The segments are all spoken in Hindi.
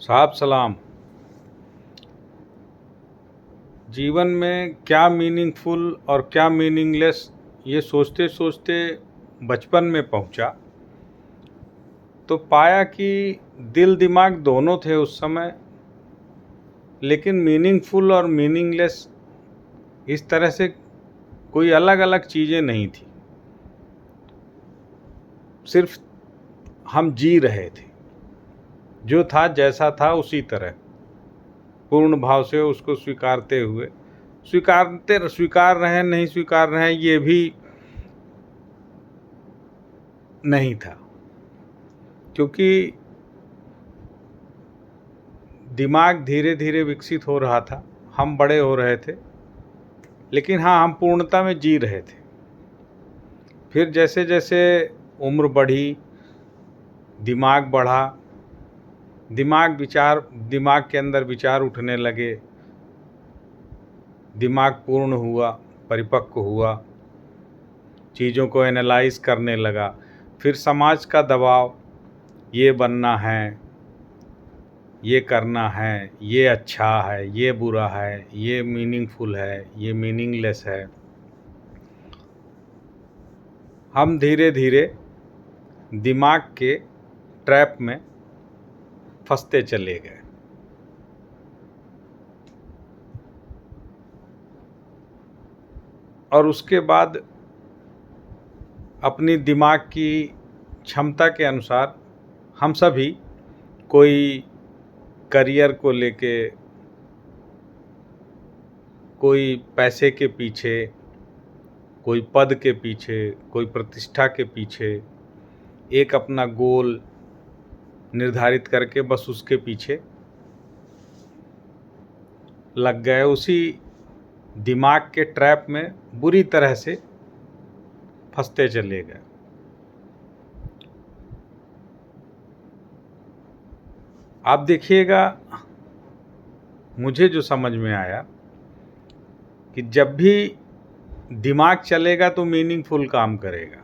साहब सलाम। जीवन में क्या मीनिंगफुल और क्या मीनिंगलेस, ये सोचते सोचते बचपन में पहुंचा तो पाया कि दिल दिमाग दोनों थे उस समय, लेकिन मीनिंगफुल और मीनिंगलेस इस तरह से कोई अलग अलग चीज़ें नहीं थी। सिर्फ हम जी रहे थे, जो था जैसा था उसी तरह पूर्ण भाव से उसको स्वीकारते हुए, स्वीकार रहे नहीं स्वीकार रहे ये भी नहीं था, क्योंकि दिमाग धीरे धीरे विकसित हो रहा था, हम बड़े हो रहे थे, लेकिन हाँ, हम पूर्णता में जी रहे थे। फिर जैसे जैसे उम्र बढ़ी, दिमाग बढ़ा, दिमाग के अंदर विचार उठने लगे, दिमाग पूर्ण हुआ, परिपक्व हुआ, चीज़ों को एनालाइज करने लगा। फिर समाज का दबाव, ये बनना है, ये करना है, ये अच्छा है, ये बुरा है, ये मीनिंगफुल है, ये मीनिंगलेस है। हम धीरे धीरे दिमाग के ट्रैप में फंसते चले गए। और उसके बाद अपनी दिमाग की क्षमता के अनुसार हम सभी कोई करियर को लेके, कोई पैसे के पीछे, कोई पद के पीछे, कोई प्रतिष्ठा के पीछे एक अपना गोल निर्धारित करके बस उसके पीछे लग गए। उसी दिमाग के ट्रैप में बुरी तरह से फंसते चले गए। आप देखिएगा, मुझे जो समझ में आया कि जब भी दिमाग चलेगा तो मीनिंगफुल काम करेगा,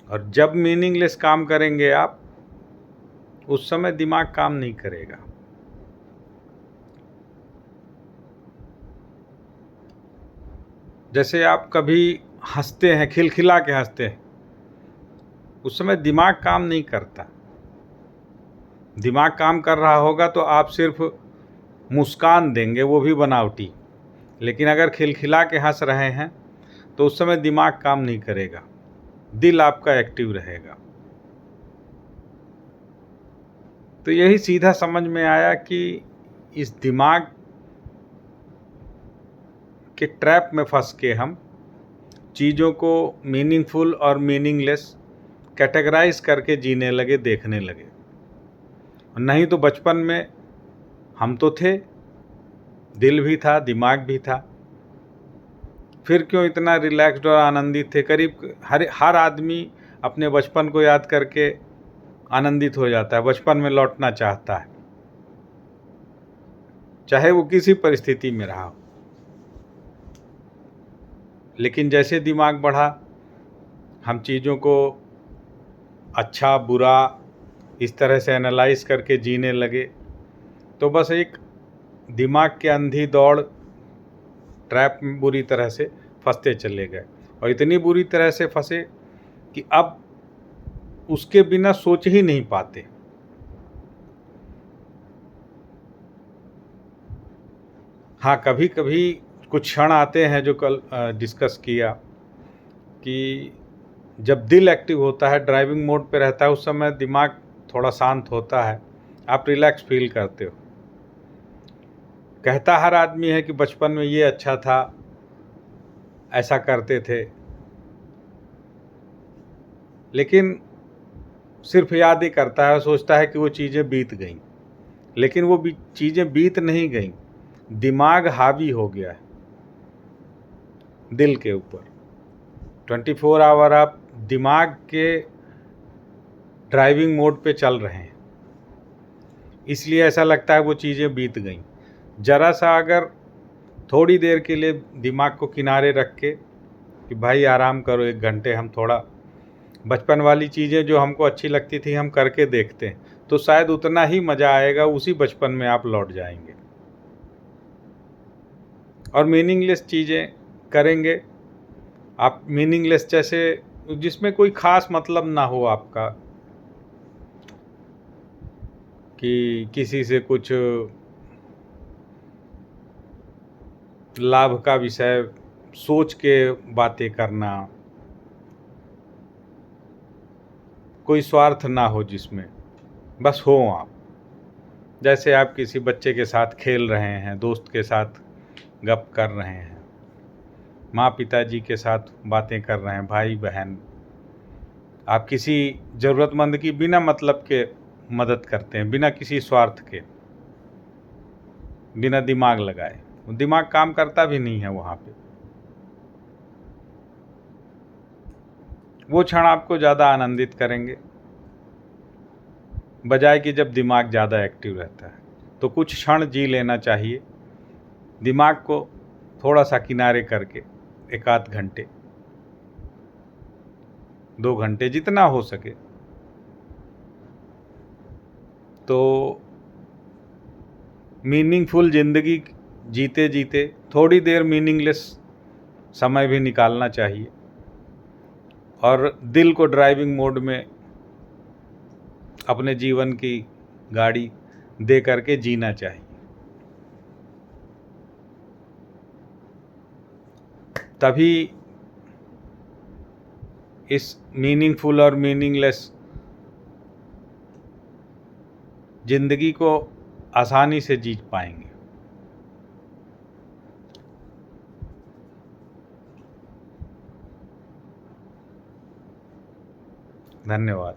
और जब मीनिंगलेस काम करेंगे आप, उस समय दिमाग काम नहीं करेगा। जैसे आप कभी हंसते हैं, खिलखिला के हंसते हैं, उस समय दिमाग काम नहीं करता। दिमाग काम कर रहा होगा तो आप सिर्फ मुस्कान देंगे, वो भी बनावटी। लेकिन अगर खिलखिला के हंस रहे हैं तो उस समय दिमाग काम नहीं करेगा, दिल आपका एक्टिव रहेगा। तो यही सीधा समझ में आया कि इस दिमाग के ट्रैप में फंस के हम चीज़ों को मीनिंगफुल और मीनिंगलेस कैटेगराइज करके जीने लगे, देखने लगे। नहीं तो बचपन में हम तो थे, दिल भी था, दिमाग भी था, फिर क्यों इतना रिलैक्स्ड और आनंदित थे। करीब हर आदमी अपने बचपन को याद करके आनंदित हो जाता है, बचपन में लौटना चाहता है, चाहे वो किसी परिस्थिति में रहा हो। लेकिन जैसे दिमाग बढ़ा, हम चीज़ों को अच्छा बुरा इस तरह से एनालाइज करके जीने लगे, तो बस एक दिमाग के अंधी दौड़ ट्रैप में बुरी तरह से फंसते चले गए। और इतनी बुरी तरह से फंसे कि अब उसके बिना सोच ही नहीं पाते। हाँ, कभी कभी कुछ क्षण आते हैं, जो कल डिस्कस किया, कि जब दिल एक्टिव होता है, ड्राइविंग मोड पे रहता है, उस समय दिमाग थोड़ा शांत होता है, आप रिलैक्स फील करते हो। कहता हर आदमी है कि बचपन में ये अच्छा था, ऐसा करते थे, लेकिन सिर्फ याद ही करता है, सोचता है कि वो चीज़ें बीत गईं। लेकिन वो चीज़ें बीत नहीं गईं, दिमाग हावी हो गया है दिल के ऊपर। 24 आवर आप दिमाग के ड्राइविंग मोड पे चल रहे हैं, इसलिए ऐसा लगता है वो चीज़ें बीत गईं। ज़रा सा अगर थोड़ी देर के लिए दिमाग को किनारे रख के कि भाई आराम करो, 1 घंटे हम थोड़ा बचपन वाली चीज़ें जो हमको अच्छी लगती थी हम करके देखते हैं, तो शायद उतना ही मज़ा आएगा, उसी बचपन में आप लौट जाएंगे। और मीनिंगलेस चीज़ें करेंगे आप, मीनिंगलेस जैसे जिसमें कोई ख़ास मतलब ना हो आपका, कि किसी से कुछ लाभ का विषय सोच के बातें करना, कोई स्वार्थ ना हो जिसमें, बस हो आप। जैसे आप किसी बच्चे के साथ खेल रहे हैं, दोस्त के साथ गप कर रहे हैं, माँ पिताजी के साथ बातें कर रहे हैं, भाई बहन, आप किसी ज़रूरतमंद की बिना मतलब के मदद करते हैं, बिना किसी स्वार्थ के, बिना दिमाग लगाए। दिमाग काम करता भी नहीं है वहाँ पे। वो क्षण आपको ज़्यादा आनंदित करेंगे, बजाय कि जब दिमाग ज़्यादा एक्टिव रहता है। तो कुछ क्षण जी लेना चाहिए, दिमाग को थोड़ा सा किनारे करके, 1 आध घंटे, 2 घंटे, जितना हो सके। तो मीनिंगफुल ज़िंदगी जीते जीते थोड़ी देर मीनिंगलेस समय भी निकालना चाहिए, और दिल को ड्राइविंग मोड में अपने जीवन की गाड़ी दे करके जीना चाहिए। तभी इस मीनिंगफुल और मीनिंगलेस ज़िंदगी को आसानी से जी पाएंगे। धन्यवाद।